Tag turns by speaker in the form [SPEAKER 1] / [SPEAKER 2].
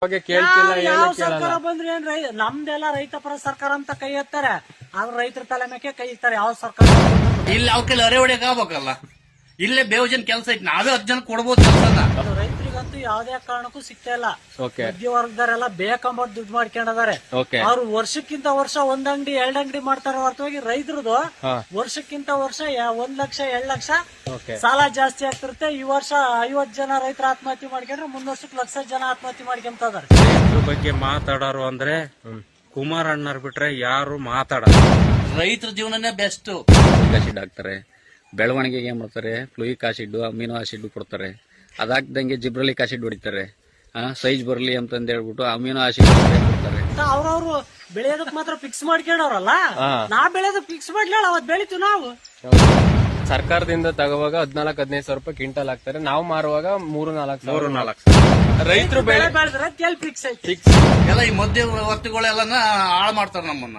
[SPEAKER 1] ಬಗ್ಗೆ ಕೇಳ್ತಿಲ್ಲ,
[SPEAKER 2] ಯಾವ
[SPEAKER 1] ಏನು
[SPEAKER 2] ಸರ್ಕಾರ
[SPEAKER 1] ಕೇಳಲ್ಲ.
[SPEAKER 2] ಬಂದ್ರೆ ಏನ್ ನಮ್ದೆಲ್ಲ ರೈತ ಪರ ಸರ್ಕಾರ ಅಂತ ಕೈ ಎತ್ತಾರೆ, ಆದ್ರೆ ರೈತರ ತಲೆ ಮೇಲೆ ಕೈ ಇರ್ತಾರೆ. ಯಾವ ಸರ್ಕಾರ
[SPEAKER 3] ಇಲ್ಲಿ ಅವ್ರ ಕೈಲಿ ಅರೆ ಹೊಡೆಯಕ್ ಆಗ್ಬೇಕಲ್ಲ. ಇಲ್ಲೇ ಬೇವಜನ್ ಕೆಲಸ ಐತಿ, ನಾವೇ 10 ಜನ ಕೊಡ್ಬೋದು ಕೆಲಸನ.
[SPEAKER 2] ರೈತರಿಗಂತೂ ಯಾವ್ದೇ ಕಾರಣಕ್ಕೂ ಸಿಗ್ತಾ ಇಲ್ಲ.
[SPEAKER 1] ಓಕೆ
[SPEAKER 2] ಮಧ್ಯವರ್ಗದವರೆಲ್ಲ ಬೇಕಂಬತ್ ದುಡ್ಡು ಮಾಡ್ಕೊಂಡಿದ್ದಾರೆ.
[SPEAKER 1] ಓಕೆ
[SPEAKER 2] ಅವ್ರು ವರ್ಷಕ್ಕಿಂತ ವರ್ಷ 1 ಅಂಗಡಿ 2 ಅಂಗಡಿ ಮಾಡ್ತಾರೆ ಹೊರತಾಗಿ ರೈತರದು ವರ್ಷಕ್ಕಿಂತ ವರ್ಷ 1 ಲಕ್ಷ 2 ಲಕ್ಷ
[SPEAKER 1] ಓಕೆ
[SPEAKER 2] ಸಾಲ ಜಾಸ್ತಿ ಆಗ್ತಿರುತ್ತೆ. ಈ ವರ್ಷ 50 ಜನ ರೈತರ ಆತ್ಮಹತ್ಯೆ ಮಾಡ್ಕೊಂಡ್ರೆ ಮುಂದ್ ವರ್ಷಕ್ಕೆ ಲಕ್ಷ ಜನ ಆತ್ಮಹತ್ಯೆ ಮಾಡ್ಕೊಂತ ಇದಾರೆ.
[SPEAKER 4] ರೈತರ ಬಗ್ಗೆ ಮಾತಾಡೋರು ಅಂದ್ರೆ ಕುಮಾರಣ್ಣರ್ ಬಿಟ್ರೆ ಯಾರು ಮಾತಾಡಲ್ಲ.
[SPEAKER 3] ರೈತರ ಜೀವನನೇ ಬೆಸ್ಟ್.
[SPEAKER 5] ಆಸಿಡ್ ಹಾಕ್ತಾರೆ, ಬೆಳವಣಿಗೆಗೆ ಏನ್ ಮಾಡ್ತಾರೆ, ಫ್ಲೂಯಿಕ್ ಆಸಿಡ್, ಅಮಿನೋ ಆಸಿಡ್ ಕೊಡ್ತಾರೆ. ಅದಾಗ್ದಂಗೆ ಜಿಬ್ರಲಿಕ್ ಆಸಿಡ್ ಹೊಡಿತಾರೆ. ಸೈಜ್ ಬರ್ಲಿ ಅಂತಂದ್ ಹೇಳ್ಬಿಟ್ಟು ಅಮಿನೋ ಆಸಿಡ್ ಕೊಡ್ತಾರೆ.
[SPEAKER 2] ಅವ್ರವ್ರು ಬೆಳೆಯೋದಕ್ ಮಾತ್ರ ಫಿಕ್ಸ್ ಮಾಡ್ಕೊಂಡವ್ರಲ್ಲ, ನಾ ಬೆಳೆಯೋದಕ್ ಫಿಕ್ಸ್ ಮಾಡ್ಲಿಲ್ಲ, ಅವತ್ ಬೆಳಿತೀವಿ ನಾವು.
[SPEAKER 1] ಸರ್ಕಾರದಿಂದ ತಗೋವಾಗ 14-15 ಸಾವಿರ ರೂಪಾಯಿ ಕ್ವಿಂಟಲ್ ಹಾಕ್ತಾರೆ, ನಾವು ಮಾರುವಾಗ 3-4 ರೈತರು
[SPEAKER 2] ಬೆಳೆ ಬೆಳೆದ್ರೆ ಫಿಕ್ಸ್ ಐತಿ.
[SPEAKER 3] ಎಲ್ಲ ಈ ಮಧ್ಯವರ್ತಿಗಳೆಲ್ಲನ ಹಾಳು ಮಾಡ್ತಾರ ನಮ್ಮನ್ನ.